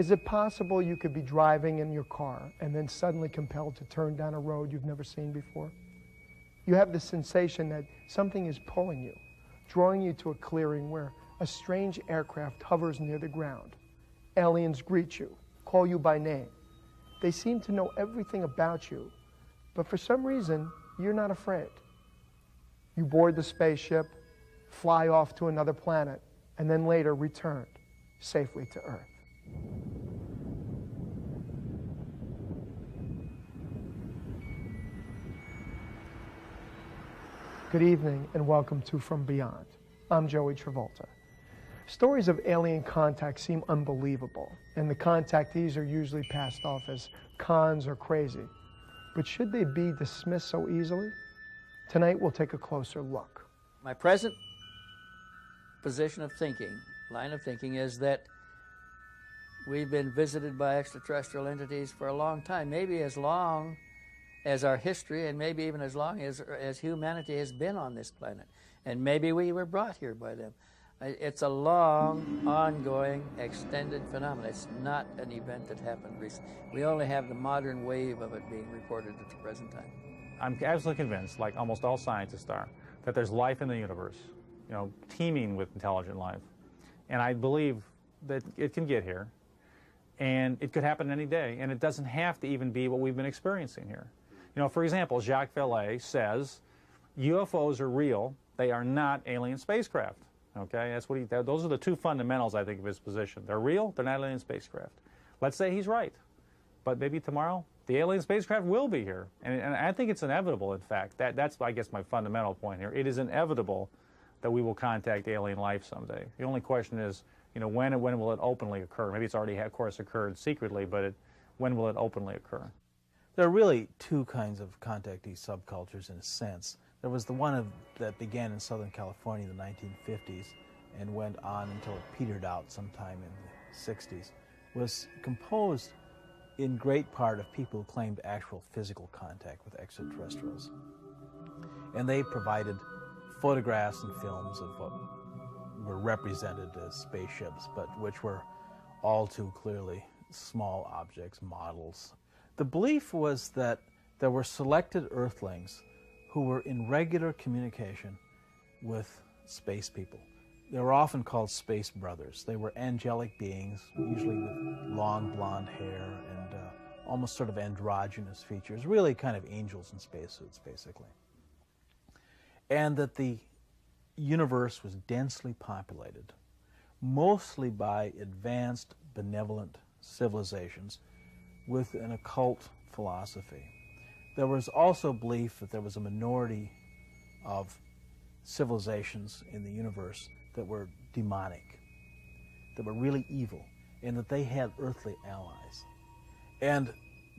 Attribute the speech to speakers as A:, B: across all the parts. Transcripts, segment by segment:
A: Is it possible you could be driving in your car and then suddenly compelled to turn down a road you've never seen before? You have the sensation that something is pulling you, drawing you to a clearing where a strange aircraft hovers near the ground. Aliens greet you, call you by name. They seem to know everything about you, but for some reason, you're not afraid. You board the spaceship, fly off to another planet, and then later return safely to Earth. Good evening and welcome to From Beyond. I'm Joey Travolta. Stories of alien contact seem unbelievable, and the contactees are usually passed off as cons or crazy. But should they be dismissed so easily? Tonight we'll take a closer look.
B: My present position of thinking, line of thinking, is that we've been visited by extraterrestrial entities for a long time, maybe as long as our history, and maybe even as long as humanity has been on this planet. And maybe we were brought here by them. It's a long, ongoing, extended phenomenon. It's not an event that happened recently. We only have the modern wave of it being reported at the present time.
C: I'm absolutely convinced, like almost all scientists are, that there's life in the universe, teeming with intelligent life. And I believe that it can get here, and it could happen any day, and it doesn't have to even be what we've been experiencing here. For example, Jacques Vallée says UFOs are real, they are not alien spacecraft. Okay, that's what those are the two fundamentals, I think, of his position. They're real, they're not alien spacecraft. Let's say he's right, but maybe tomorrow the alien spacecraft will be here. And I think it's inevitable, in fact. That's, I guess, my fundamental point here. It is inevitable that we will contact alien life someday. The only question is, when will it openly occur? Maybe it's already, of course, occurred secretly, but when will it openly occur?
D: There are really two kinds of contactee subcultures, in a sense. There was the one that began in Southern California in the 1950s and went on until it petered out sometime in the 60s, was composed in great part of people who claimed actual physical contact with extraterrestrials. And they provided photographs and films of what were represented as spaceships, but which were all too clearly small objects, models. The belief was that there were selected Earthlings who were in regular communication with space people. They were often called space brothers. They were angelic beings, usually with long blonde hair and almost sort of androgynous features, really kind of angels in spacesuits, basically. And that the universe was densely populated, mostly by advanced, benevolent civilizations with an occult philosophy. There was also belief that there was a minority of civilizations in the universe that were demonic, that were really evil, and that they had earthly allies. And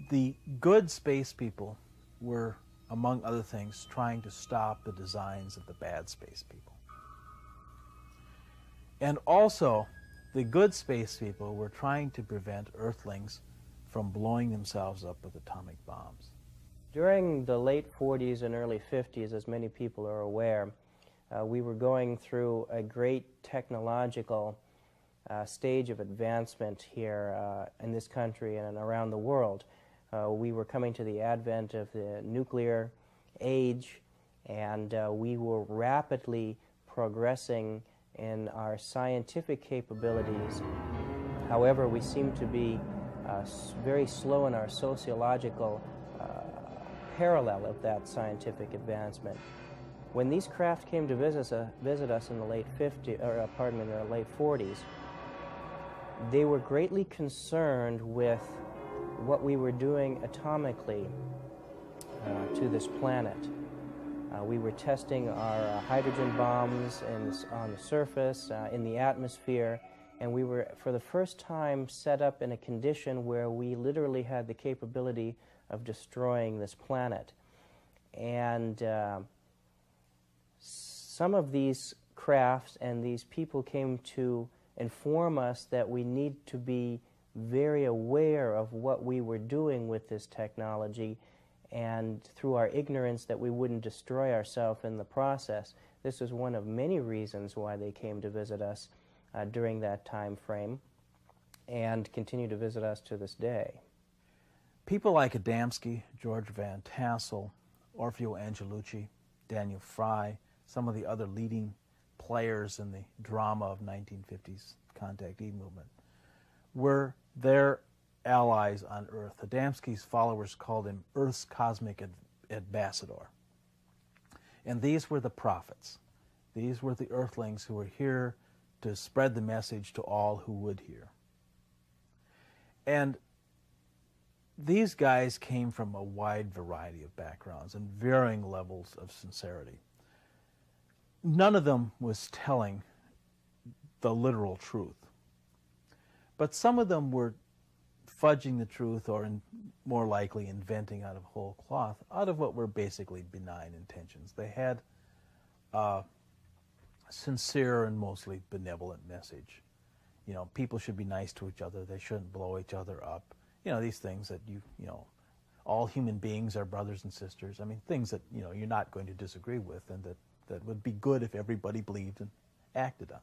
D: the good space people were, among other things, trying to stop the designs of the bad space people. And also, the good space people were trying to prevent Earthlings from blowing themselves up with atomic bombs.
E: During the late 40s and early 50s, as many people are aware, we were going through a great technological stage of advancement here in this country and around the world. We were coming to the advent of the nuclear age, and we were rapidly progressing in our scientific capabilities. However, we seemed to be very slow in our sociological parallel of that scientific advancement. When these craft came to visit us in the late 40s, they were greatly concerned with what we were doing atomically to this planet. We were testing our hydrogen bombs on the surface, in the atmosphere, and we were, for the first time, set up in a condition where we literally had the capability of destroying this planet. And some of these crafts and these people came to inform us that we need to be very aware of what we were doing with this technology, and through our ignorance that we wouldn't destroy ourselves in the process. This is one of many reasons why they came to visit us during that time frame. and continue to visit us to this day.
D: People like Adamski, George Van Tassel, Orfeo Angelucci, Daniel Fry, some of the other leading players in the drama of 1950s contactee movement, were their allies on Earth. Adamski's followers called him Earth's cosmic ambassador. And these were the prophets. These were the Earthlings who were here to spread the message to all who would hear. And these guys came from a wide variety of backgrounds and varying levels of sincerity. None of them was telling the literal truth. But some of them were fudging the truth, or more likely inventing out of whole cloth, out of what were basically benign intentions. They had a sincere and mostly benevolent message. You know, people should be nice to each other. They shouldn't blow each other up. You know, these things that you know, all human beings are brothers and sisters. I mean, things that, you know, you're not going to disagree with, and that would be good if everybody believed and acted on.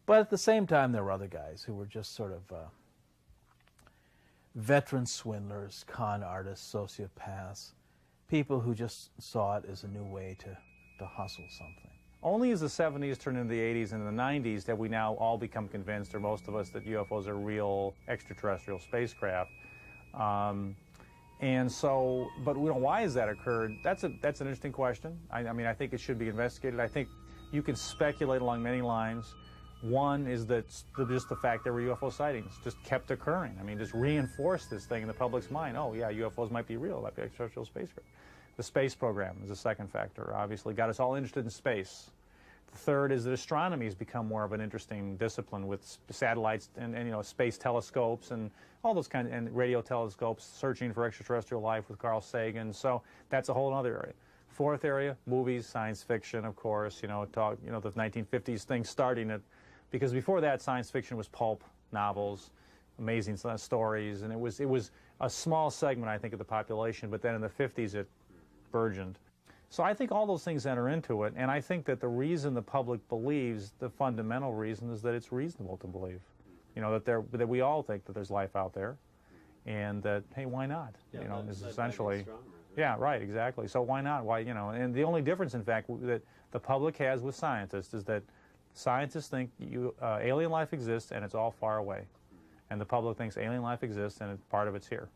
D: But at the same time, there were other guys who were just sort of veteran swindlers, con artists, sociopaths, people who just saw it as a new way to hustle something.
C: Only as the 70s turned into the 80s and the 90s have we now all become convinced, or most of us, that UFOs are real extraterrestrial spacecraft. And so, but you know, why has that occurred? That's an interesting question. I mean, I think it should be investigated. I think you can speculate along many lines. One is that just the fact there were UFO sightings just kept occurring. I mean, just reinforced this thing in the public's mind. Oh, yeah, UFOs might be real, like the extraterrestrial spacecraft. The space program is a second factor, obviously. Got us all interested in space. The third is that astronomy has become more of an interesting discipline, with satellites and you know, space telescopes and all those kind of, and radio telescopes searching for extraterrestrial life with Carl Sagan. So that's a whole other area. Fourth area, movies, science fiction, of course. You know, the 1950s thing starting it, because before that, science fiction was pulp novels, amazing stories, and it was a small segment, I think, of the population. But then in the 50s, it burgeoned. So I think all those things enter into it, and I think that the reason the public believes, the fundamental reason, is that it's reasonable to believe. You know, that we all think that there's life out there, and that, hey, why not?
F: Yeah,
C: you know, is essentially, yeah, right, exactly. So why not? Why, you know? And the only difference, in fact, that the public has with scientists is that scientists think alien life exists and it's all far away, and the public thinks alien life exists and part of it's here.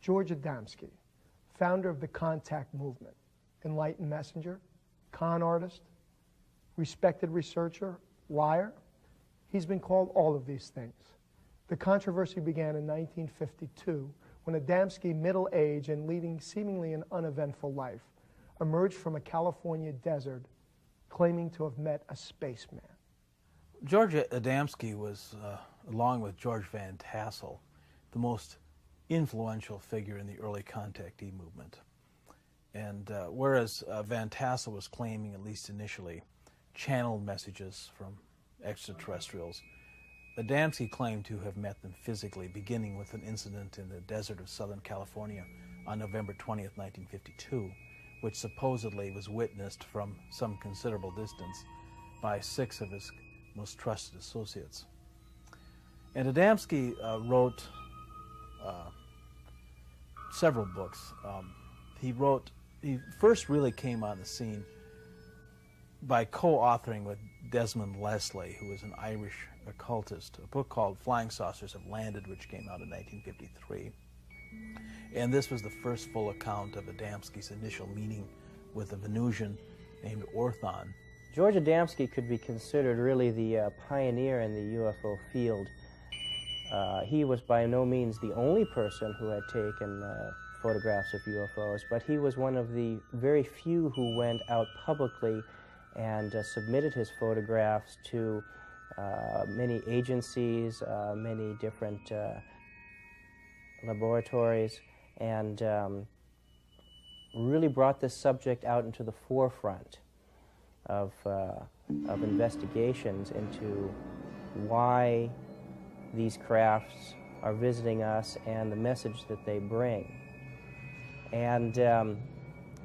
A: George Adamski, founder of the contact movement, enlightened messenger, con artist, respected researcher, liar. He's been called all of these things. The controversy began in 1952 when Adamski, middle-aged and leading seemingly an uneventful life, emerged from a California desert claiming to have met a spaceman.
D: George Adamski was, along with George Van Tassel, the most influential figure in the early contactee movement. And whereas Van Tassel was claiming, at least initially, channeled messages from extraterrestrials, Adamski claimed to have met them physically, beginning with an incident in the desert of Southern California on November 20th, 1952, which supposedly was witnessed from some considerable distance by 6 of his most trusted associates. And Adamski wrote several books. He first really came on the scene by co-authoring with Desmond Leslie, who was an Irish occultist, a book called Flying Saucers Have Landed, which came out in 1953. And this was the first full account of Adamski's initial meeting with a Venusian named Orthon.
E: George Adamski could be considered really the pioneer in the UFO field. He was by no means the only person who had taken photographs of UFOs, but he was one of the very few who went out publicly and submitted his photographs to many agencies, many different laboratories, and really brought this subject out into the forefront of investigations into why these crafts are visiting us and the message that they bring. And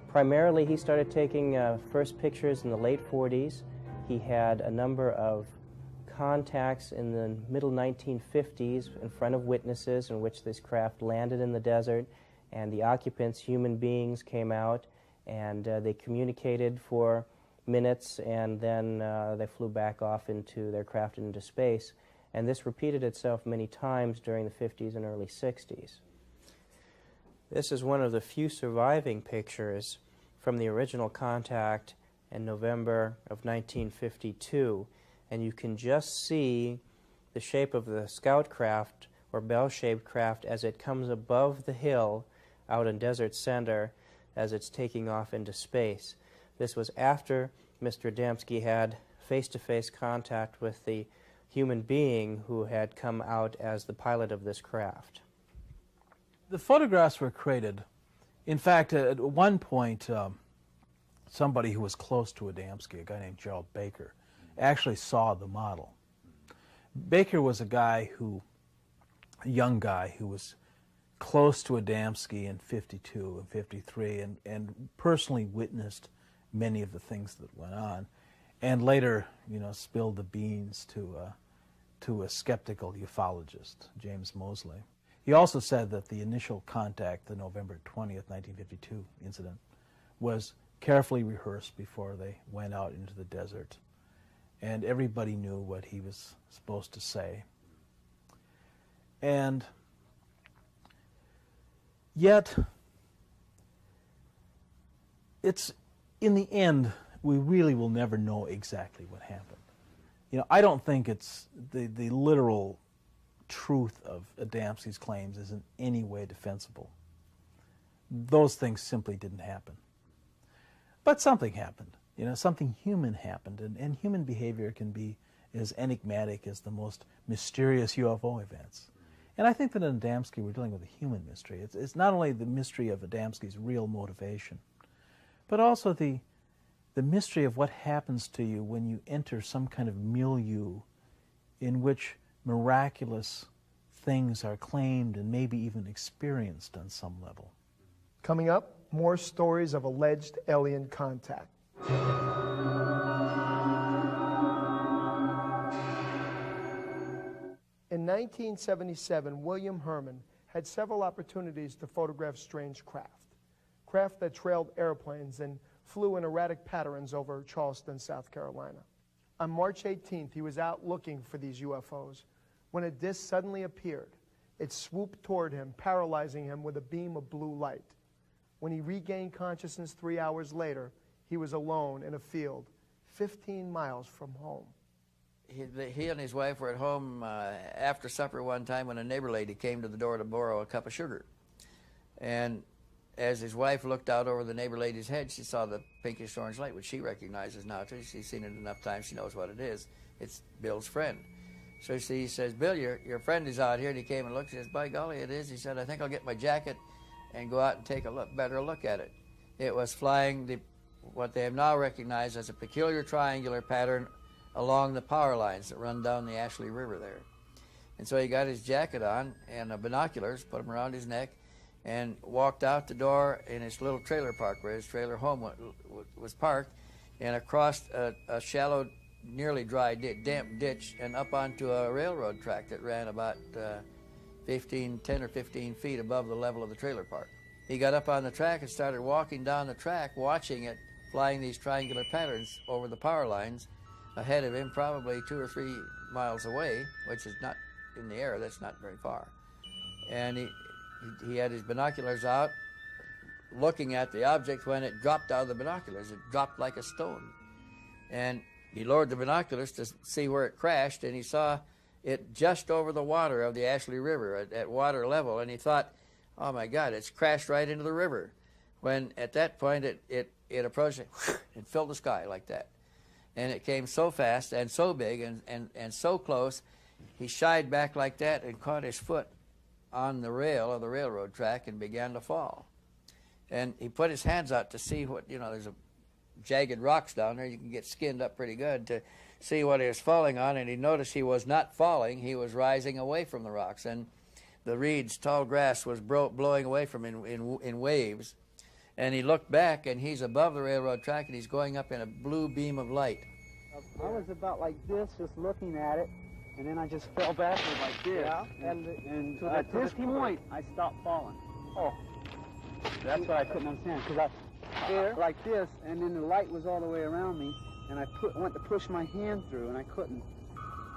E: Primarily, he started taking first pictures in the late 40s. He had a number of contacts in the middle 1950s in front of witnesses in which this craft landed in the desert, and the occupants, human beings, came out and they communicated for minutes, and then they flew back off into their craft into space. And this repeated itself many times during the 50s and early 60s. This is one of the few surviving pictures from the original contact in November of 1952, and you can just see the shape of the scout craft or bell-shaped craft as it comes above the hill out in Desert Center as it's taking off into space. This was after Mr. Adamski had face-to-face contact with the human being who had come out as the pilot of this craft.
D: The photographs were created. In fact, at one point, somebody who was close to Adamski, a guy named Gerald Baker, actually saw the model. Baker was a young guy who was close to Adamski in 52 and 53 and personally witnessed many of the things that went on, and later, spilled the beans to a skeptical ufologist, James Mosley. He also said that the initial contact, the November 20th, 1952 incident, was carefully rehearsed before they went out into the desert, and everybody knew what he was supposed to say. And yet, in the end, we really will never know exactly what happened. I don't think it's the literal truth of Adamski's claims is in any way defensible. Those things simply didn't happen. But something happened. Something human happened, and human behavior can be as enigmatic as the most mysterious UFO events. And I think that in Adamski we're dealing with a human mystery. It's not only the mystery of Adamski's real motivation, but also the mystery of what happens to you when you enter some kind of milieu in which miraculous things are claimed and maybe even experienced on some level.
A: Coming up, more stories of alleged alien contact. In 1977, William Herman had several opportunities to photograph strange craft that trailed airplanes and flew in erratic patterns over Charleston, South Carolina. On March 18th, he was out looking for these UFOs when a disc suddenly appeared. It swooped toward him, paralyzing him with a beam of blue light. When he regained consciousness 3 hours later, he was alone in a field 15 miles from home.
B: He and his wife were at home after supper one time when a neighbor lady came to the door to borrow a cup of sugar. And as his wife looked out over the neighbor lady's head, she saw the pinkish orange light, which she recognizes now too. She's seen it enough times, she knows what it is. It's Bill's friend. So he says, Bill, your friend is out here, and he came and looked. He says, by golly, it is. He said, I think I'll get my jacket and go out and take a better look at it. It was flying what they have now recognized as a peculiar triangular pattern along the power lines that run down the Ashley River there. And so he got his jacket on and binoculars, put them around his neck, and walked out the door in his little trailer park where his trailer home was parked, and across a shallow, nearly dry, damp ditch and up onto a railroad track that ran about 10 or 15 feet above the level of the trailer park. He got up on the track and started walking down the track, watching it flying these triangular patterns over the power lines ahead of him, probably 2 or 3 miles away, which is not in the air, that's not very far. And he had his binoculars out looking at the object when it dropped out of the binoculars. It dropped like a stone. And he lowered the binoculars to see where it crashed, and he saw it just over the water of the Ashley River at water level, and he thought, oh my God, it's crashed right into the river. When at that point it approached it and filled the sky like that. And it came so fast and so big and so close, he shied back like that and caught his foot on the rail of the railroad track and began to fall. And he put his hands out to see what, there's a jagged rocks down there, you can get skinned up pretty good to see what he was falling on, and he noticed he was not falling, he was rising away from the rocks, and the reeds, tall grass was blowing away from him in waves. and he looked back, and he's above the railroad track, and he's going up in a blue beam of light.
F: I was about like this, just looking at it, and then I just fell backward like this.
E: Yeah.
F: And at this point, I stopped falling. Oh. That's what I couldn't understand, because I like this, and then the light was all the way around me, and I went to push my hand through, and I couldn't.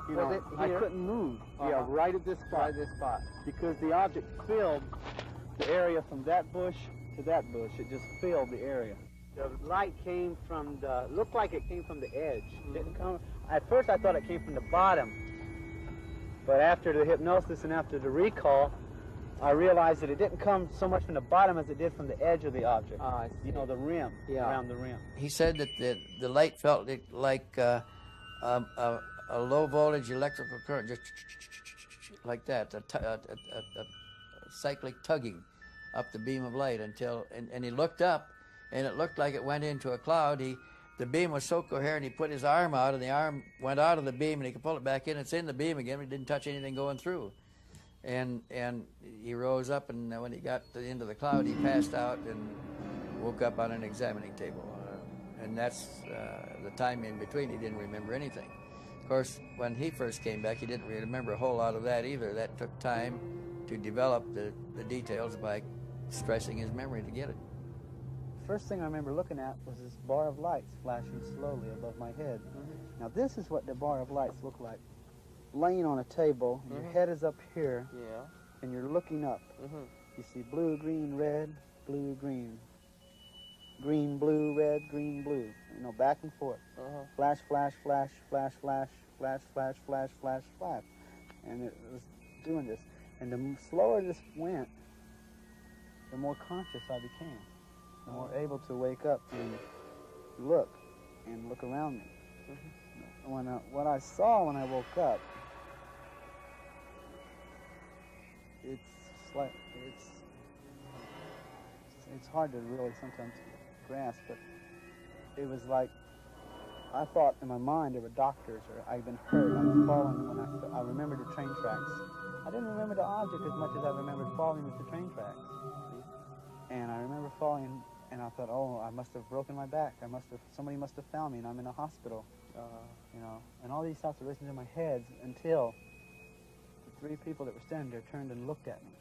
F: You know, I couldn't move. Yeah, right at this spot.
E: Right at this spot.
F: Because the object filled the area from that bush to that bush. It just filled the area. The light came from the, looked like it came from the edge. Didn't come, at first I thought it came from the bottom. But after the hypnosis and after the recall, I realized that it didn't come so much from the bottom as it did from the edge of the object. You know, the rim, around the rim.
B: He said that the light felt like a low voltage electrical current, just like that, a cyclic tugging up the beam of light until, and he looked up, and it looked like it went into a cloud. The beam was so coherent, he put his arm out, and the arm went out of the beam, and he could pull it back in. It's in the beam again, but it didn't touch anything going through. And he rose up, and when he got to the end of the cloud, he passed out and woke up on an examining table. And that's the time in between. He didn't remember anything. Of course, when he first came back, he didn't remember a whole lot of that either. That took time to develop the details by stressing his memory to get it.
F: First thing I remember looking at was this bar of lights flashing slowly above my head. Now this is what the bar of lights look like. Laying on a table, and your head is up here, and you're looking up. You see blue, green, red, blue, green. Green, blue, red, green, blue. You know, back and forth. Flash, flash, flash, flash, flash, flash, flash, flash, flash, flash. And it was doing this. And the slower this went, the more conscious I became. The more able to wake up and look around me. What I saw when I woke up, it's hard to really sometimes grasp, but it was like I thought in my mind there were doctors, or I'd been hurt. I was falling when I remembered the train tracks. I didn't remember the object as much as I remembered falling with the train tracks. And I remember falling, and I thought, oh, I must have broken my back. Somebody must have found me, and I'm in a hospital. You know, and all these thoughts were racing through my head until the three people that were standing there turned and looked at me.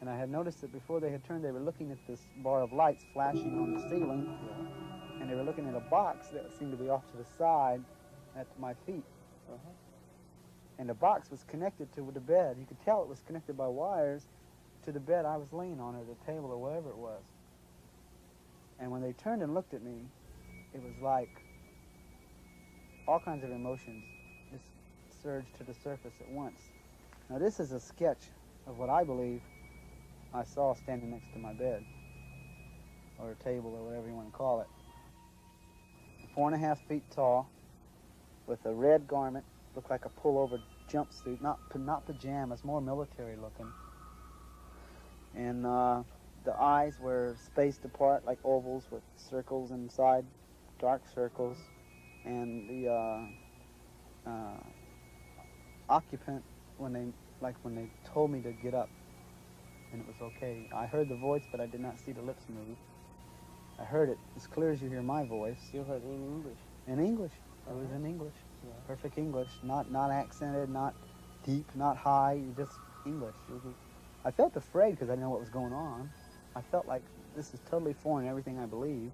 F: And I had noticed that before they had turned, they were looking at this bar of lights flashing on the ceiling, and they were looking at a box that seemed to be off to the side at my feet. And the box was connected to the bed. You could tell it was connected by wires to the bed I was laying on, or the table, or whatever it was. And when they turned and looked at me, it was like all kinds of emotions just surged to the surface at once. Now this is a sketch of what I believe I saw standing next to my bed, or a table, or whatever you want to call it. 4.5 feet tall, with a red garment, looked like a pullover jumpsuit, not pajamas, more military looking. And the eyes were spaced apart like ovals with circles inside, dark circles. And the occupant, when they told me to get up, and it was okay. I heard the voice, but I did not see the lips move. I heard it as clear as you hear my voice.
E: You heard it in English?
F: In English. It was in English. Perfect English, not accented, not deep, not high, just English. I felt afraid because I didn't know what was going on. I felt like this is totally foreign to everything I believe.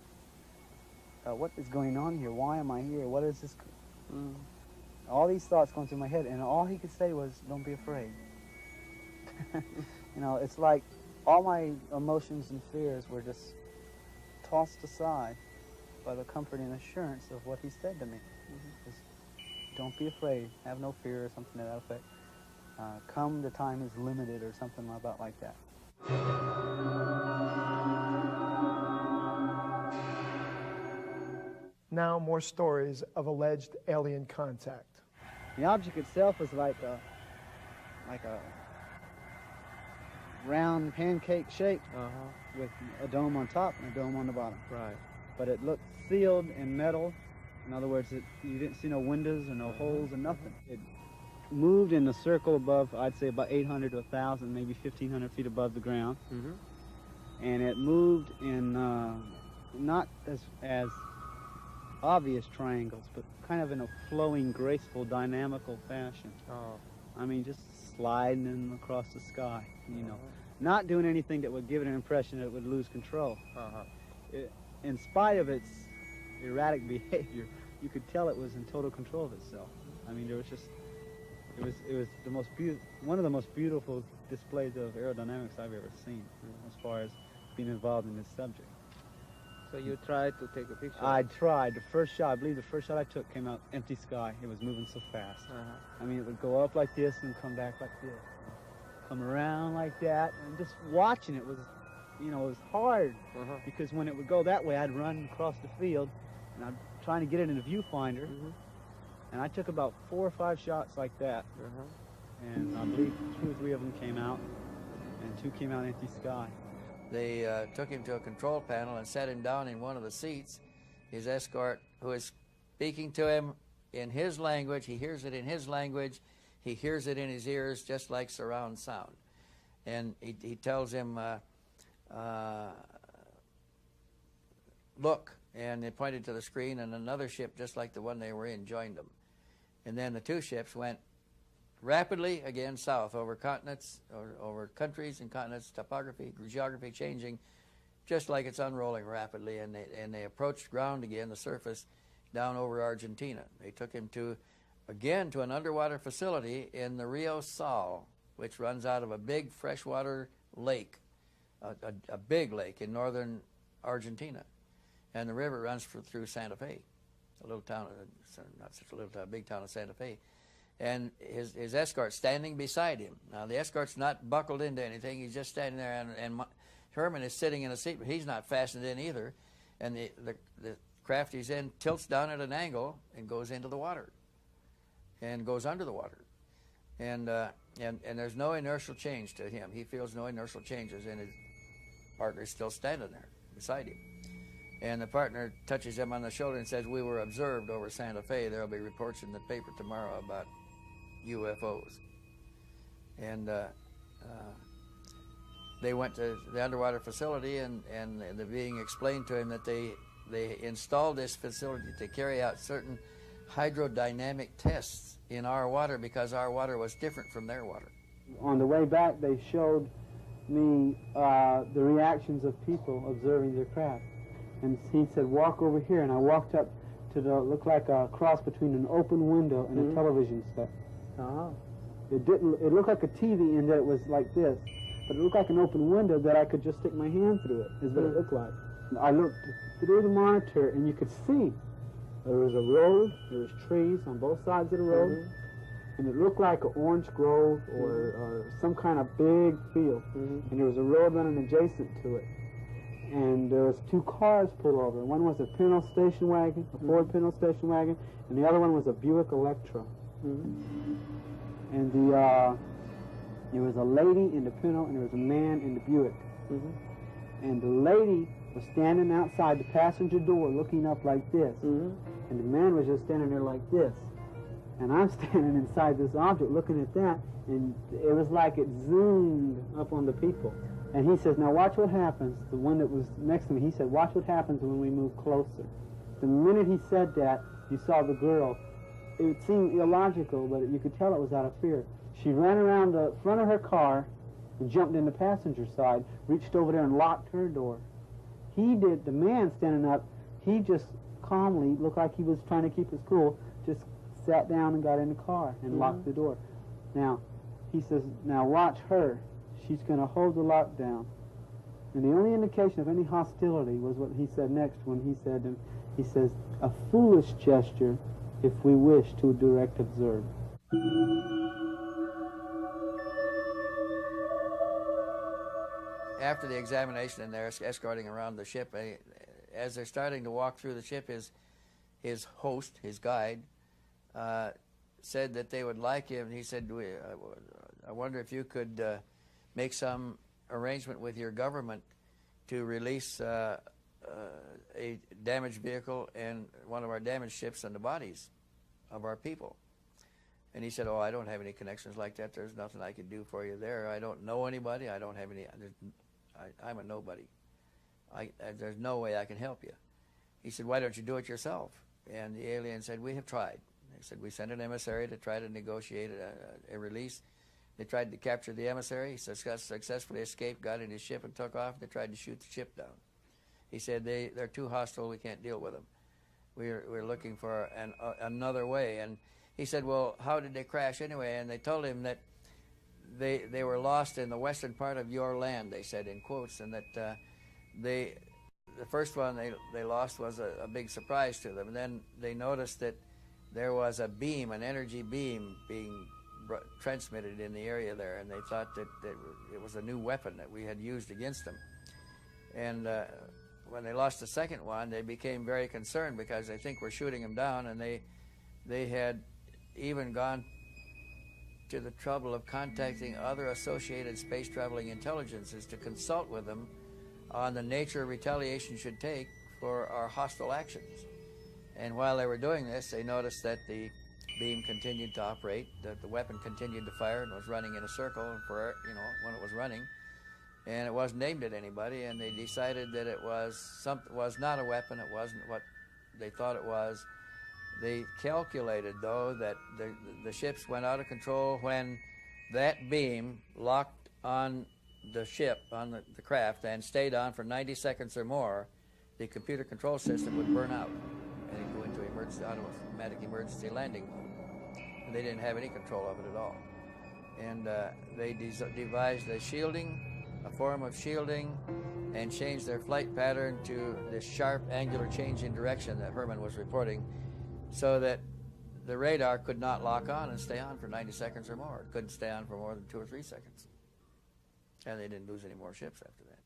F: What is going on here? Why am I here? What is this? All these thoughts going through my head, and all he could say was, "Don't be afraid." You know, it's like all my emotions and fears were just tossed aside by the comforting assurance of what he said to me. Just, don't be afraid, have no fear, or something to that effect. Come, the time is limited, or something about like that.
A: Now more stories of alleged alien contact.
F: The object itself was like a round pancake shape with a dome on top and a dome on the bottom.
E: Right.
F: But it looked sealed in metal. In other words, you didn't see no windows or no holes or nothing. It moved in a circle above, I'd say about 800 to 1,000, maybe 1,500 feet above the ground. and it moved in not as obvious triangles, but kind of in a flowing, graceful, dynamical fashion.
G: Oh.
F: I mean, just sliding them across the sky, you know. Not doing anything that would give it an impression that it would lose control. In spite of its erratic behavior, you could tell it was in total control of itself. I mean, there was just, it was the most one of the most beautiful displays of aerodynamics I've ever seen, as far as being involved in this subject.
G: So you tried to take a picture?
F: I tried. The first shot, I believe the first shot I took came out empty sky. It was moving so fast. I mean, it would go up like this and come back like this. Come around like that, and just watching it was, you know, it was hard, because when it would go that way, I'd run across the field, and I'm trying to get it in a viewfinder, and I took about 4 or 5 shots like that, and I believe 2 or 3 of them came out, and 2 came out empty sky.
B: They took him to a control panel and sat him down in one of the seats. His escort, who is speaking to him in his language, he hears it in his language, he hears it in his ears, just like surround sound. And he tells him, look, and they pointed to the screen, and another ship just like the one they were in joined them. And then the 2 ships went rapidly again south over continents, over countries and continents, topography, geography changing, just like it's unrolling rapidly, and they approached ground again, the surface, down over Argentina. They took him again to an underwater facility in the Rio Sal, which runs out of a big freshwater lake, a big lake in northern Argentina. And the river runs through Santa Fe, a little town, not such a little town, big town of Santa Fe. And his escort standing beside him. Now, the escort's not buckled into anything. He's just standing there, and Herman is sitting in a seat, but he's not fastened in either. And the craft he's in tilts down at an angle and goes into the water and goes under the water. And there's no inertial change to him. He feels no inertial changes, and his partner's still standing there beside him. And the partner touches him on the shoulder and says, "We were observed over Santa Fe. There will be reports in the paper tomorrow about UFOs." And they went to the underwater facility, and they're being explained to him that they installed this facility to carry out certain hydrodynamic tests in our water, because our water was different from their water.
F: On the way back, they showed me the reactions of people observing their craft. And he said, "Walk over here." And I walked up to looked like a cross between an open window and a television set. It looked like a TV in that it was like this, but it looked like an open window that I could just stick my hand through it, is what it looked like. And I looked through the monitor, and you could see there was a road, there was trees on both sides of the road, and it looked like an orange grove or some kind of big field. And there was a road running adjacent to it. And there was 2 cars pulled over. One was a Pinto station wagon, a Ford Pinto station wagon, and the other one was a Buick Electra. And there was a lady in the Pinto, and there was a man in the Buick. And the lady was standing outside the passenger door looking up like this, and the man was just standing there like this. And I'm standing inside this object looking at that, and it was like it zoomed up on the people. And he says, "Now watch what happens." The one that was next to me, he said, "Watch what happens when we move closer." The minute he said that, you saw the girl. It seemed illogical, but you could tell it was out of fear. She ran around the front of her car and jumped in the passenger side, reached over there and locked her door. The man standing up, he just calmly, looked like he was trying to keep his cool, just sat down and got in the car and locked the door. Now, he says, "Now watch her. She's going to hold the lockdown." And the only indication of any hostility was what he said next, when he says, "A foolish gesture if we wish to direct observe."
B: After the examination, and they're escorting around the ship, as they're starting to walk through the ship, his host, his guide, said that they would like him. He said, "I wonder if you could make some arrangement with your government to release a damaged vehicle and one of our damaged ships and the bodies of our people." And he said, "Oh, I don't have any connections like that. There's nothing I could do for you there. I don't know anybody. I don't have any. I'm a nobody. There's no way I can help you. He said, why don't you do it yourself? And the alien said, we have tried. They said, we sent an emissary to try to negotiate a release. They tried to capture the emissary. He successfully escaped, got in his ship, and took off. They tried to shoot the ship down. He said, they're too hostile. We can't deal with them. We're looking for another way. And he said, well, how did they crash anyway? And they told him that they were lost in the western part of your land, they said in quotes, and that the first one they lost was a big surprise to them. And then they noticed that there was a beam, an energy beam, being transmitted in the area there, and they thought that it was a new weapon that we had used against them. And when they lost the second one, they became very concerned because they think we're shooting them down, and they had even gone to the trouble of contacting other associated space traveling intelligences to consult with them on the nature retaliation should take for our hostile actions. And while they were doing this, they noticed that the beam continued to operate, that the weapon continued to fire and was running in a circle for, when it was running, and it wasn't aimed at anybody, and they decided that it was not a weapon, it wasn't what they thought it was. They calculated, though, that the ships went out of control when that beam locked on the ship, on the craft, and stayed on for 90 seconds or more. The computer control system would burn out and go into automatic emergency landing mode. And they didn't have any control of it at all. And they devised a form of shielding, and changed their flight pattern to this sharp angular change in direction that Herman was reporting, so that the radar could not lock on and stay on for 90 seconds or more. It couldn't stay on for more than 2 or 3 seconds. And they didn't lose any more ships after that.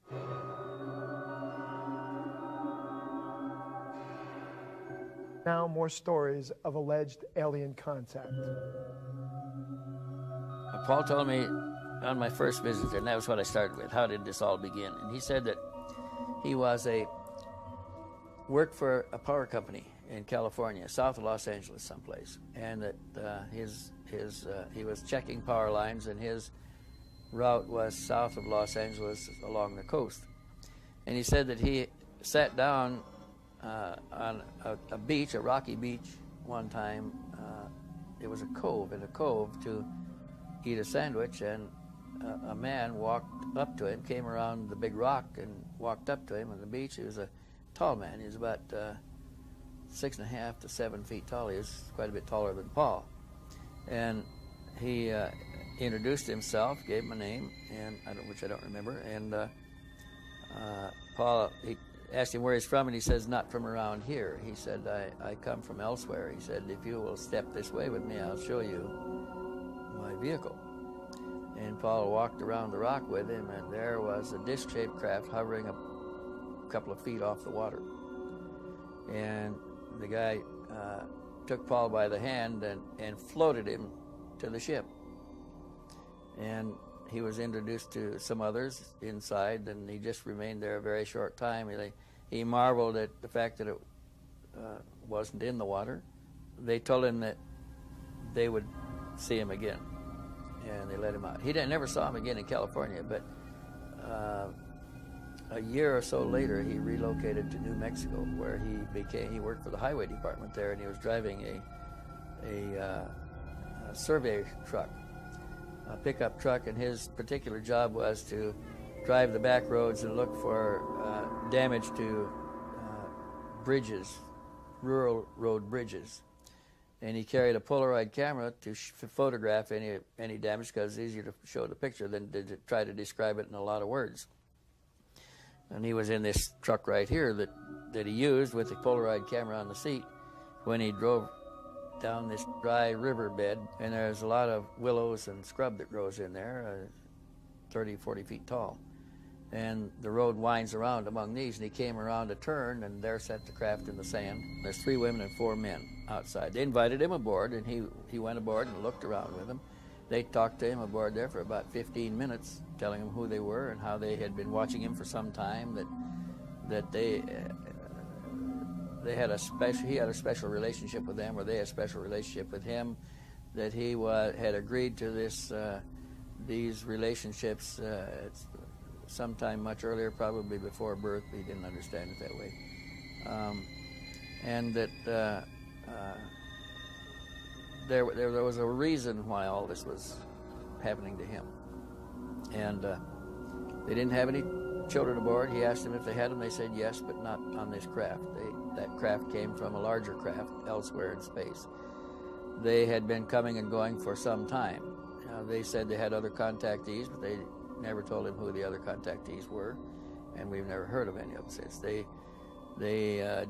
A: Now more stories of alleged alien contact.
B: Paul told me on my first visit, and that was what I started with, how did this all begin? And he said that he worked for a power company in California, south of Los Angeles someplace, and that he was checking power lines, and his route was south of Los Angeles along the coast. And he said that he sat down on a beach, a rocky beach, one time. It was a cove, to eat a sandwich, and a man walked up to him, came around the big rock and walked up to him on the beach. He was a tall man. He was about 6.5 to 7 feet tall. He was quite a bit taller than Paul. And he introduced himself, gave him a name, which I don't remember. And Paul, he asked him where he's from, and he says, not from around here. He said, I come from elsewhere. He said, if you will step this way with me, I'll show you my vehicle. And Paul walked around the rock with him, and there was a disc-shaped craft hovering a couple of feet off the water. And the guy took Paul by the hand and floated him to the ship. And he was introduced to some others inside, and he just remained there a very short time. He marveled at the fact that it wasn't in the water. They told him that they would see him again, and they let him out. He never saw him again in California, but a year or so later, he relocated to New Mexico, where he worked for the highway department there, and he was driving a survey truck, a pickup truck, and his particular job was to drive the back roads and look for damage to bridges, rural road bridges. And he carried a Polaroid camera to photograph any damage, because it's easier to show the picture than to try to describe it in a lot of words. And he was in this truck right here that he used with the Polaroid camera on the seat when he drove down this dry riverbed, and there's a lot of willows and scrub that grows in there, 30, 40 feet tall. And the road winds around among these, and he came around a turn, and there sat the craft in the sand. There's 3 women and 4 men outside. They invited him aboard, and he went aboard and looked around with them. They talked to him aboard there for about 15 minutes, telling him who they were and how they had been watching him for some time, that they had he had a special relationship with them, or they had a special relationship with him, that he had agreed to these relationships sometime much earlier, probably before birth. He didn't understand it that way. And that there was a reason why all this was happening to him. And they didn't have any children aboard. He asked them if they had them. They said yes, but not on this craft. That craft came from a larger craft elsewhere in space. They had been coming and going for some time. They said they had other contactees, but they never told him who the other contactees were, and we've never heard of any of them since. They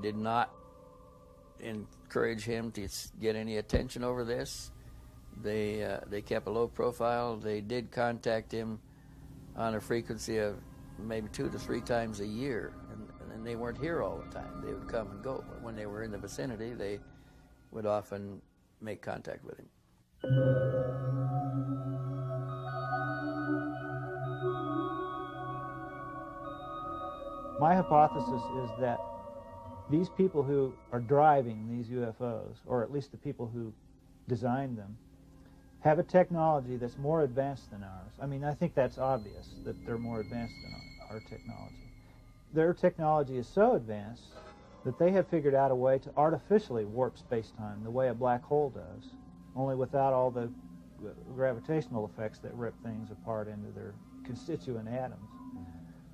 B: did not encourage him to get any attention over this. They kept a low profile. They did contact him on a frequency of maybe 2 to 3 times a year, and they weren't here all the time. They would come and go, but when they were in the vicinity, they would often make contact with him.
H: My hypothesis is that these people who are driving these UFOs, or at least the people who designed them, have a technology that's more advanced than ours. I mean, I think that's obvious, that they're more advanced than our technology. Their technology is so advanced that they have figured out a way to artificially warp space-time the way a black hole does, only without all the gravitational effects that rip things apart into their constituent atoms,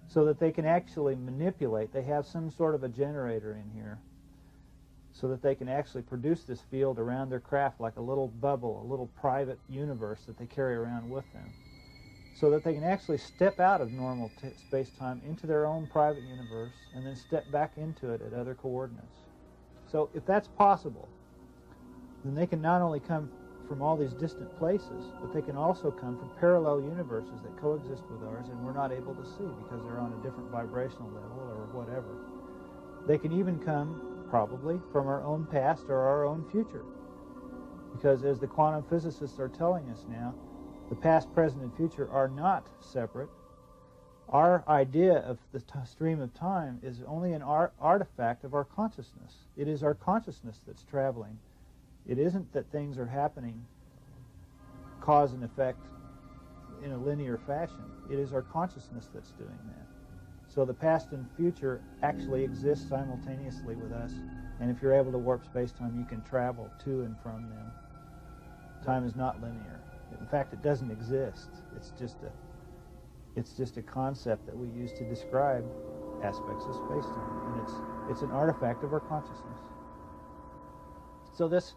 H: so that they can actually manipulate. They have some sort of a generator in here so that they can actually produce this field around their craft like a little bubble, a little private universe that they carry around with them, so that they can actually step out of normal space-time into their own private universe and then step back into it at other coordinates. So if that's possible, then they can not only come from all these distant places, but they can also come from parallel universes that coexist with ours and we're not able to see because they're on a different vibrational level or whatever. They can even come, probably, from our own past or our own future. Because as the quantum physicists are telling us now, the past, present, and future are not separate. Our idea of the stream of time is only an artifact of our consciousness. It is our consciousness that's traveling. It isn't that things are happening cause and effect in a linear fashion. It is our consciousness that's doing that. So the past and future actually exist simultaneously with us, and if you're able to warp space-time, you can travel to and from them. Time is not linear. In fact, it doesn't exist. It's just a concept that we use to describe aspects of space-time, and it's an artifact of our consciousness. So this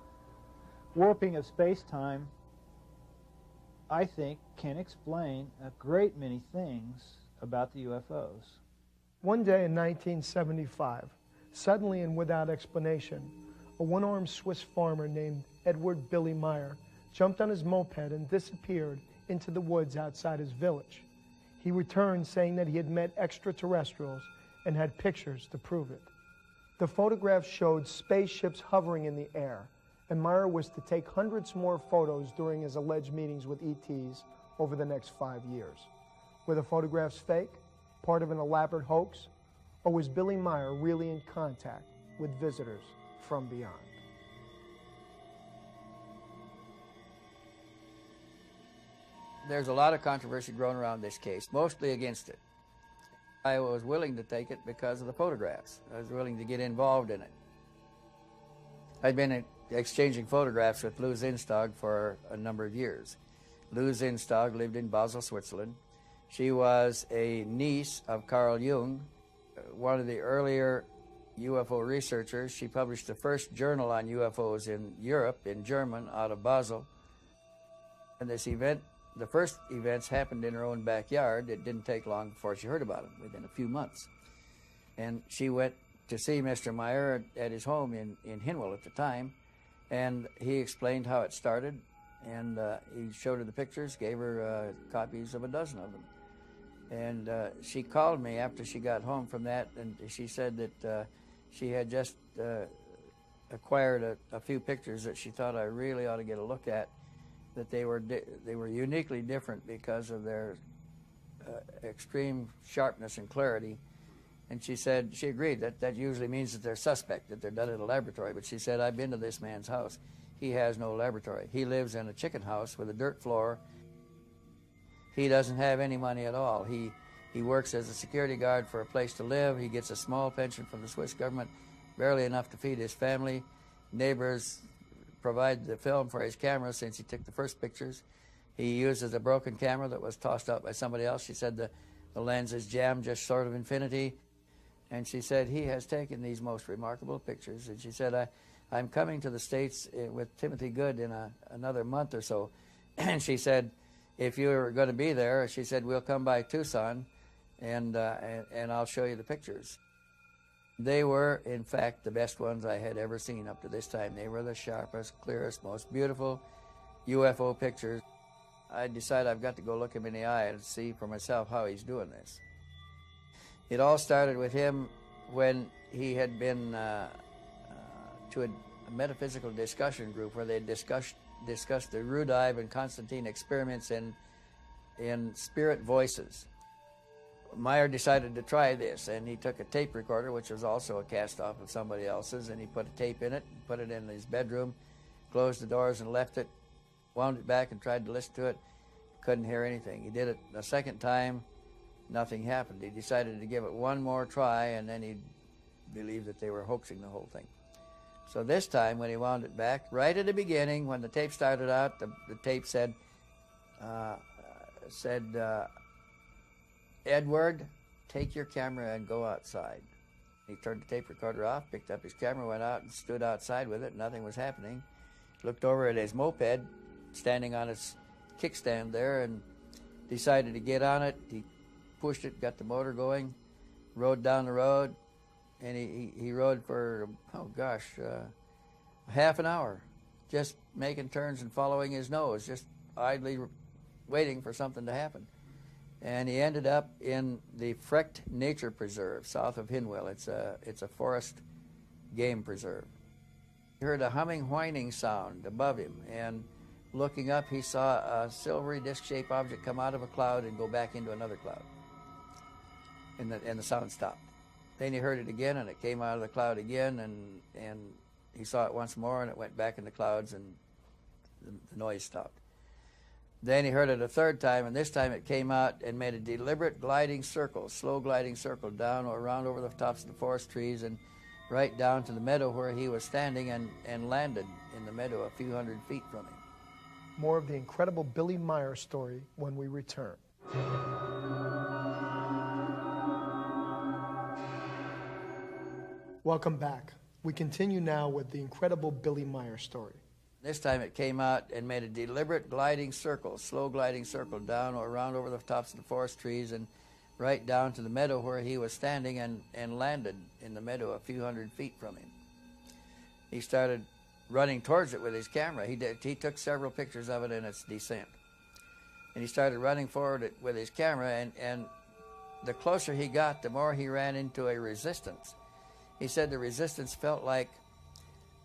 H: warping of space-time, I think, can explain a great many things about the UFOs.
A: One day in 1975, suddenly and without explanation, a one-armed Swiss farmer named Edward Billy Meyer jumped on his moped and disappeared into the woods outside his village. He returned saying that he had met extraterrestrials and had pictures to prove it. The photographs showed spaceships hovering in the air, and Meyer was to take hundreds more photos during his alleged meetings with ETs over the next 5 years. Were the photographs fake, part of an elaborate hoax, or was Billy Meyer really in contact with visitors from beyond?
B: There's a lot of controversy growing around this case, mostly against it. I was willing to take it because of the photographs. I was willing to get involved in it. I'd been exchanging photographs with Lou Zinstag for a number of years. Lou Zinstag lived in Basel, Switzerland. She was a niece of Carl Jung, one of the earlier UFO researchers. She published the first journal on UFOs in Europe, in German, out of Basel. And this event, the first events happened in her own backyard. It didn't take long before she heard about them, within a few months. And she went to see Mr. Meyer at his home in Hinwil at the time, and he explained how it started, and he showed her the pictures, gave her copies of a dozen of them. And she called me after she got home from that, and she said that she had just acquired a few pictures that she thought I really ought to get a look at, that they were uniquely different because of their extreme sharpness and clarity. And she said, she agreed that usually means that they're suspect, that they're done in a laboratory. But she said, I've been to this man's house. He has no laboratory. He lives in a chicken house with a dirt floor. He doesn't have any money at all. He He works as a security guard for a place to live. He gets a small pension from the Swiss government, barely enough to feed his family. Neighbors provide the film for his camera since he took the first pictures. He uses a broken camera that was tossed out by somebody else. She said the lens is jammed just short of infinity. And she said, he has taken these most remarkable pictures. And she said, I'm coming to the States with Timothy Good in another month or so. And she said, if you're going to be there, she said, we'll come by Tucson and I'll show you the pictures. They were, in fact, the best ones I had ever seen up to this time. They were the sharpest, clearest, most beautiful UFO pictures. I decided I've got to go look him in the eye and see for myself how he's doing this. It all started with him when he had been to a metaphysical discussion group where they discussed the Rudolph and Constantine experiments in spirit voices. Meyer decided to try this, and he took a tape recorder, which was also a cast-off of somebody else's, and he put a tape in it, put it in his bedroom, closed the doors and left it, wound it back and tried to listen to it. Couldn't hear anything. He did it a second time. Nothing happened. He decided to give it one more try, and then he believed that they were hoaxing the whole thing. So this time, when he wound it back, right at the beginning, when the tape started out, the tape said, Edward, take your camera and go outside. He turned the tape recorder off, picked up his camera, went out and stood outside with it. Nothing was happening. Looked over at his moped, standing on its kickstand there, and decided to get on it. He pushed it, got the motor going, rode down the road, and he rode for, half an hour, just making turns and following his nose, just idly waiting for something to happen. And he ended up in the Frecht Nature Preserve, south of Hinwil. It's a forest game preserve. He heard a humming, whining sound above him, and looking up, he saw a silvery disc-shaped object come out of a cloud and go back into another cloud. And the sound stopped. Then he heard it again, and it came out of the cloud again, and he saw it once more, and it went back in the clouds, and the noise stopped. Then he heard it a third time, and this time it came out and made a deliberate gliding circle, slow gliding circle, down or around over the tops of the forest trees and right down to the meadow where he was standing, and landed in the meadow a few hundred feet from him.
A: More of the incredible Billy Meyer story when we return. Welcome back. We continue now with the incredible Billy Meyer story.
B: This time it came out and made a deliberate gliding circle, slow gliding circle, down or around over the tops of the forest trees and right down to the meadow where he was standing, and landed in the meadow a few hundred feet from him. He started running towards it with his camera. He took several pictures of it in its descent. And he started running forward with his camera, and the closer he got, the more he ran into a resistance. He said the resistance felt like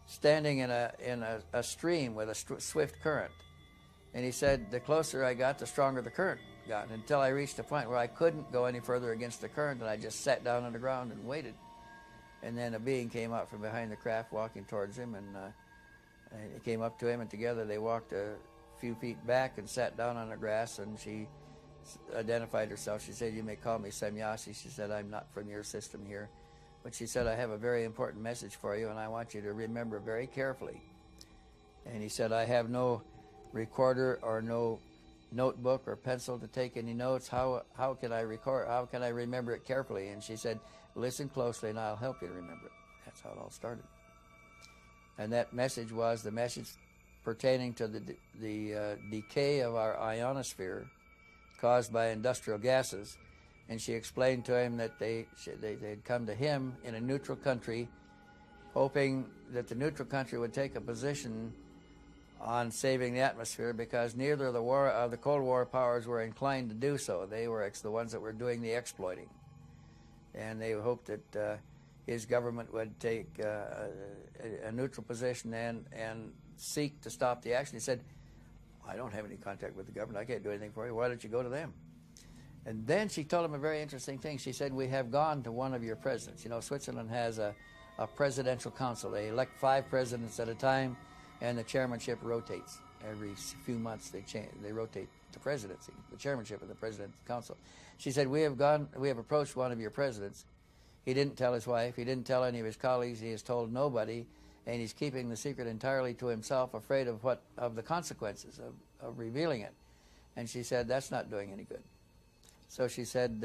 B: standing in a stream with a swift current. And he said the closer I got, the stronger the current got, until I reached a point where I couldn't go any further against the current, and I just sat down on the ground and waited. And then a being came out from behind the craft walking towards him, and he came up to him, and together they walked a few feet back and sat down on the grass, and she identified herself. She said, "You may call me Semyasi." She said, "I'm not from your system here." But she said, "I have a very important message for you, and I want you to remember very carefully." And he said, "I have no recorder or no notebook or pencil to take any notes. How can I record? How can I remember it carefully?" And she said, "Listen closely, and I'll help you to remember it." That's how it all started. And that message was the message pertaining to the decay of our ionosphere caused by industrial gases. And she explained to him that they'd come to him in a neutral country, hoping that the neutral country would take a position on saving the atmosphere, because neither of the Cold War powers were inclined to do so. They were the ones that were doing the exploiting. And they hoped that his government would take a neutral position and seek to stop the action. He said, "I don't have any contact with the government. I can't do anything for you. Why don't you go to them?" And then she told him a very interesting thing. She said, "We have gone to one of your presidents." You know, Switzerland has a presidential council. They elect 5 presidents at a time, and the chairmanship rotates. Every few months they rotate. the presidency, the chairmanship of the President's Council. She said, we have approached one of your presidents. He didn't tell his wife, he didn't tell any of his colleagues, he has told nobody, and he's keeping the secret entirely to himself, afraid of the consequences of revealing it. And she said, that's not doing any good. So she said,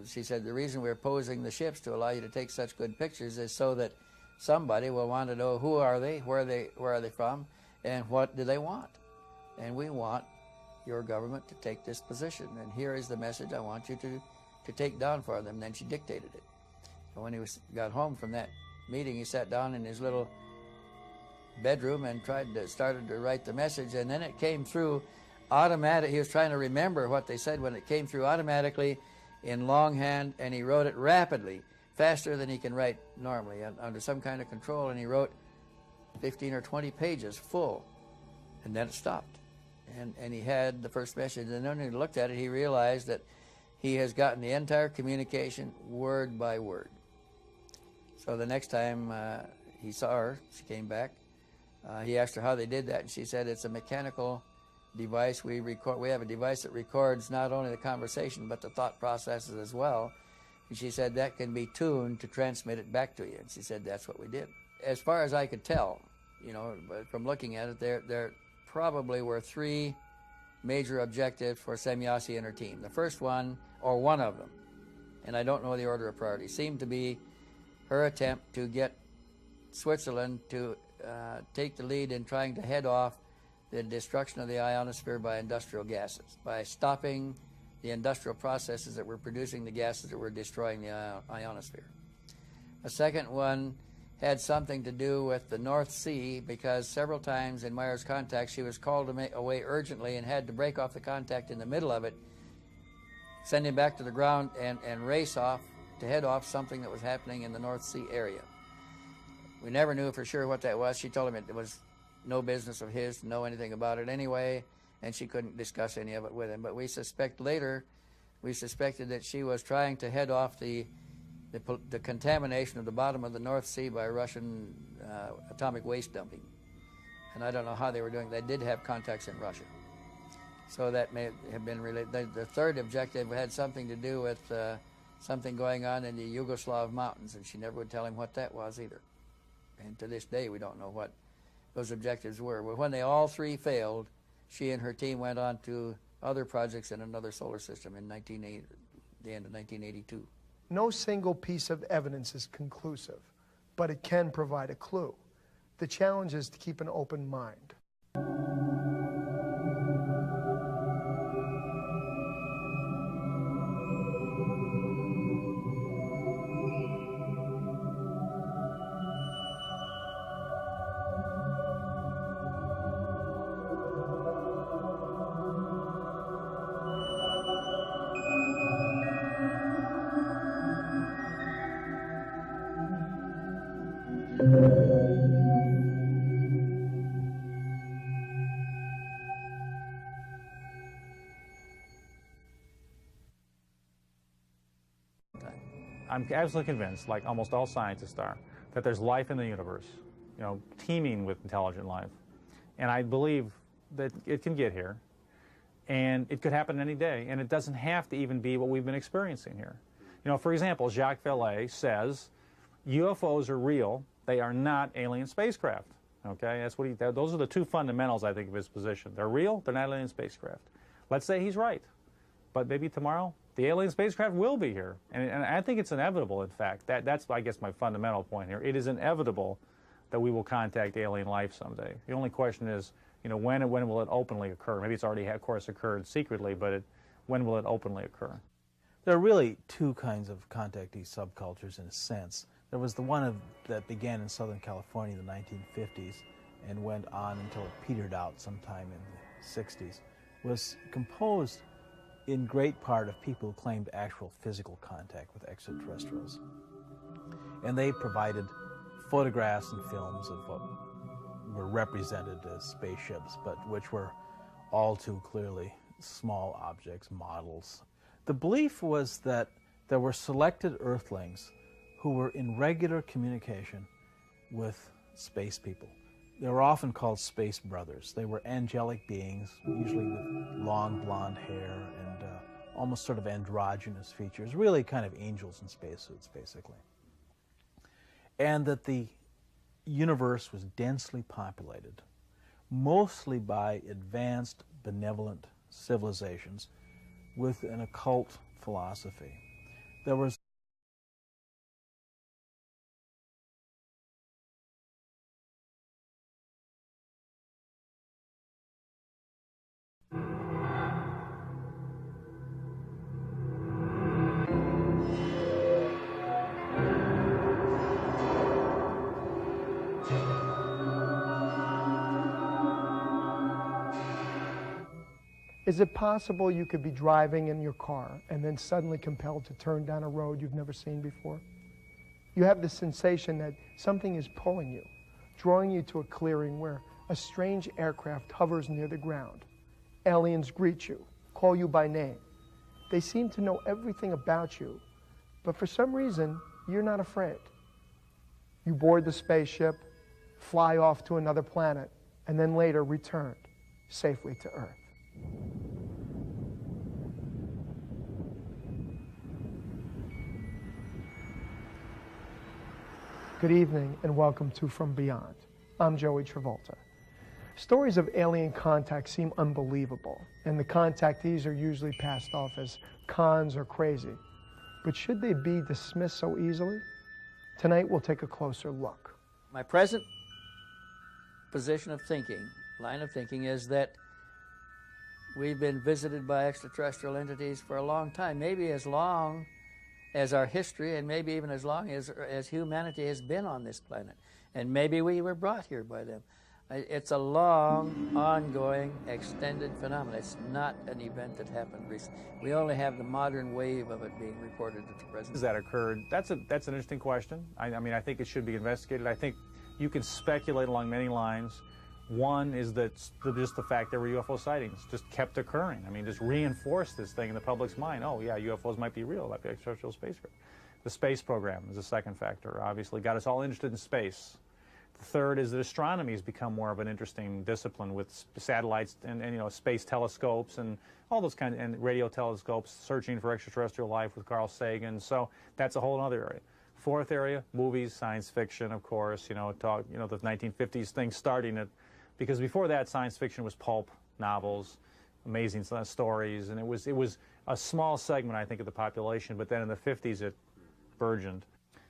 B: she said, the reason we're posing the ships to allow you to take such good pictures is so that somebody will want to know who are they, where are they from, and what do they want. And we want your government to take this position. And here is the message I want you to take down for them. And then she dictated it. And when he got home from that meeting, he sat down in his little bedroom and started to write the message. And then it came through automatic. He was trying to remember what they said when it came through automatically in longhand, and he wrote it rapidly, faster than he can write normally, under some kind of control. And he wrote 15 or 20 pages full, and then it stopped. And he had the first message, and then when he looked at it, he realized that he has gotten the entire communication word by word. So the next time he saw her, she came back, he asked her how they did that, and she said, it's a mechanical device. We have a device that records not only the conversation, but the thought processes as well. And she said that can be tuned to transmit it back to you. And she said that's what we did. As far as I could tell, you know, from looking at it, there probably were three major objectives for Semjase and her team. The first one, or one of them, and I don't know the order of priority, seemed to be her attempt to get Switzerland to take the lead in trying to head off the destruction of the ionosphere by industrial gases, by stopping the industrial processes that were producing the gases that were destroying the ionosphere. A second one had something to do with the North Sea, because several times in Meyer's contact she was called away urgently and had to break off the contact in the middle of it, send him back to the ground and race off to head off something that was happening in the North Sea area. We never knew for sure what that was. She told him it was no business of his to know anything about it anyway, and she couldn't discuss any of it with him. But we suspected that she was trying to head off the contamination of the bottom of the North Sea by Russian atomic waste dumping. And I don't know how they were doing. They did have contacts in Russia. So that may have been related. The third objective had something to do with something going on in the Yugoslav mountains, and she never would tell him what that was either. And to this day, we don't know what those objectives were. But when they all three failed, she and her team went on to other projects in another solar system in the end of 1982.
A: No single piece of evidence is conclusive, but it can provide a clue. The challenge is to keep an open mind.
C: I'm absolutely convinced, like almost all scientists are, that there's life in the universe, you know, teeming with intelligent life. And I believe that it can get here, and it could happen any day, and it doesn't have to even be what we've been experiencing here. You know, for example, Jacques Vallée says UFOs are real, they are not alien spacecraft. Okay, that's what those are the two fundamentals, I think, of his position. They're real, they're not alien spacecraft. Let's say he's right, but maybe tomorrow the alien spacecraft will be here, and I think it's inevitable. In fact, that's I guess my fundamental point here. It is inevitable that we will contact alien life someday. The only question is, you know, when will it openly occur? Maybe it's already, of course, occurred secretly, but when will it openly occur?
D: There are really two kinds of contactee subcultures in a sense. There was the one that began in Southern California in the 1950s and went on until it petered out sometime in the 60s, was composed in great part of people who claimed actual physical contact with extraterrestrials. And they provided photographs and films of what were represented as spaceships, but which were all too clearly small objects, models. The belief was that there were selected Earthlings who were in regular communication with space people. They were often called space brothers. They were angelic beings, usually with long blonde hair and almost sort of androgynous features, really kind of angels in spacesuits, basically. And that the universe was densely populated, mostly by advanced, benevolent civilizations with an occult philosophy. There was
A: Is it possible you could be driving in your car and then suddenly compelled to turn down a road you've never seen before? You have the sensation that something is pulling you, drawing you to a clearing where a strange aircraft hovers near the ground. Aliens greet you, call you by name. They seem to know everything about you, but for some reason, you're not afraid. You board the spaceship, fly off to another planet, and then later return safely to Earth. Good evening and welcome to From Beyond. I'm Joey Travolta. Stories of alien contact seem unbelievable, and the contactees are usually passed off as cons or crazy. But should they be dismissed so easily? Tonight we'll take a closer look.
B: My present position of thinking, line of thinking, is that we've been visited by extraterrestrial entities for a long time, maybe as long as our history, and maybe even as long as humanity has been on this planet. And maybe we were brought here by them. It's a long, ongoing, extended phenomenon. It's not an event that happened recently. We only have the modern wave of it being reported at the present.
C: That occurred, that's an interesting question. I mean, I think it should be investigated. I think you can speculate along many lines. One is that just the fact there were UFO sightings just kept occurring. I mean, just reinforced this thing in the public's mind. Oh, yeah, UFOs might be real, might be extraterrestrial spacecraft. The space program is a second factor, obviously. Got us all interested in space. The third is that astronomy has become more of an interesting discipline with satellites and you know, space telescopes and all those kinds, and radio telescopes searching for extraterrestrial life with Carl Sagan. So that's a whole other area. Fourth area, movies, science fiction, of course. You know, the 1950s thing starting it. Because before that, science fiction was pulp novels, amazing stories, and it was a small segment, I think, of the population. But then in the 50s, it burgeoned.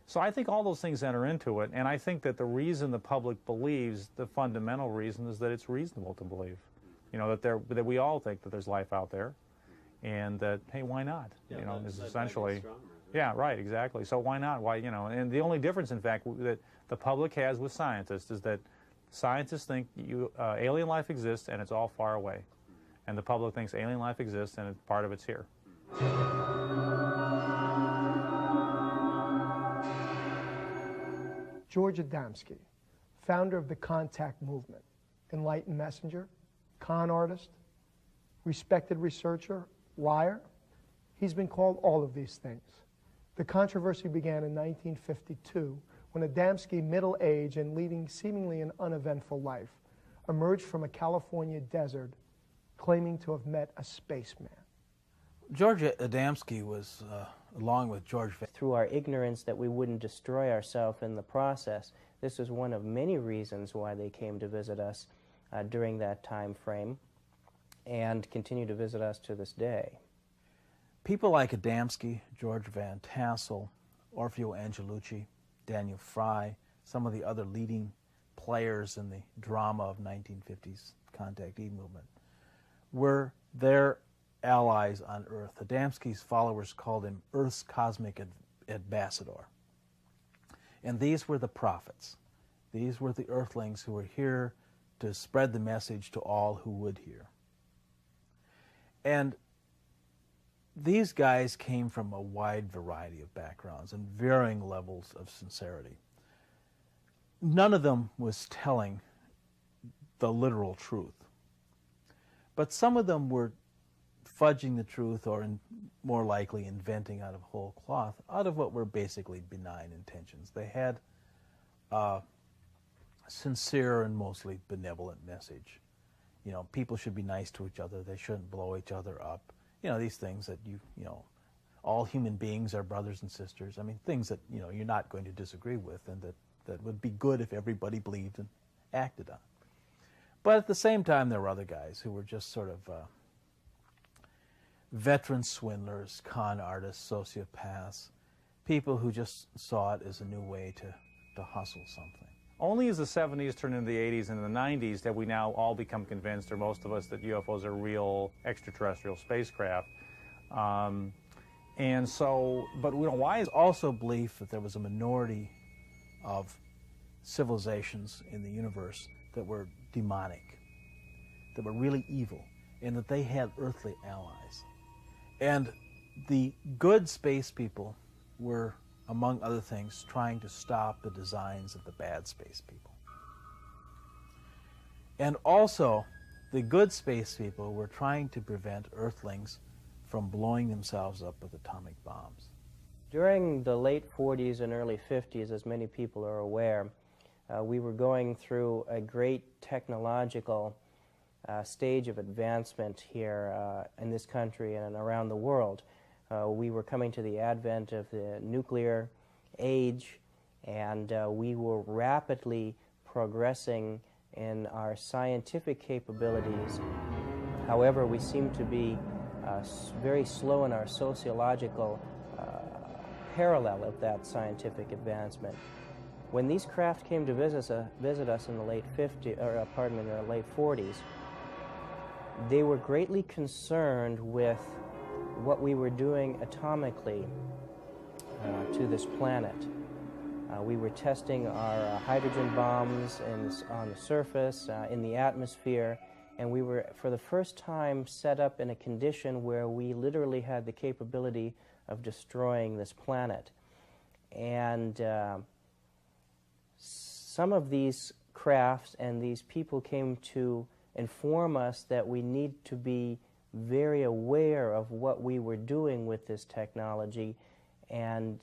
C: So I think all those things enter into it, and I think that the reason the public believes, the fundamental reason, is that it's reasonable to believe. You know, that we all think that there's life out there, and that, hey, why not? Yeah, you know, is essentially. Yeah, right, exactly. So why not? Why, you know? And the only difference, in fact, that the public has with scientists is that scientists think alien life exists and it's all far away. And the public thinks alien life exists and part of it's here.
A: George Adamski, founder of the contact movement, enlightened messenger, con artist, respected researcher, liar. He's been called all of these things. The controversy began in 1952 when Adamski, middle-aged and leading seemingly an uneventful life, emerged from a California desert claiming to have met a spaceman.
D: George Adamski was, along with George...
E: Through our ignorance that we wouldn't destroy ourselves in the process, this was one of many reasons why they came to visit us during that time frame and continue to visit us to this day.
D: People like Adamski, George Van Tassel, Orfeo Angelucci, Daniel Fry, some of the other leading players in the drama of 1950s contactee movement, were their allies on Earth. Adamski's followers called him Earth's cosmic ambassador. And these were the prophets. These were the Earthlings who were here to spread the message to all who would hear. And these guys came from a wide variety of backgrounds and varying levels of sincerity. None of them was telling the literal truth. But some of them were fudging the truth, or more likely inventing out of whole cloth, out of what were basically benign intentions. They had sincere and mostly benevolent message. You know, people should be nice to each other. They shouldn't blow each other up. You know, these things that you know, all human beings are brothers and sisters. I mean, things that, you know, you're not going to disagree with and that would be good if everybody believed and acted on. But at the same time, there were other guys who were just sort of veteran swindlers, con artists, sociopaths, people who just saw it as a new way to hustle something.
C: Only as the 70s turned into the 80s and the 90s that we now all become convinced, or most of us, that UFOs are real extraterrestrial spacecraft. And so, but you know, why is
D: also belief that there was a minority of civilizations in the universe that were demonic, that were really evil, and that they had earthly allies. And the good space people were, among other things, trying to stop the designs of the bad space people. And also, the good space people were trying to prevent Earthlings from blowing themselves up with atomic bombs.
E: During the late 40s and early 50s, as many people are aware, we were going through a great technological stage of advancement here in this country and around the world. We were coming to the advent of the nuclear age, and we were rapidly progressing in our scientific capabilities. However, we seemed to be very slow in our sociological parallel of that scientific advancement. When these craft came to visit us in the late 50s, or pardon me, in the late 40s, they were greatly concerned with what we were doing atomically to this planet. We were testing our hydrogen bombs on the surface, in the atmosphere, and we were, for the first time, set up in a condition where we literally had the capability of destroying this planet. And some of these crafts and these people came to inform us that we need to be very aware of what we were doing with this technology, and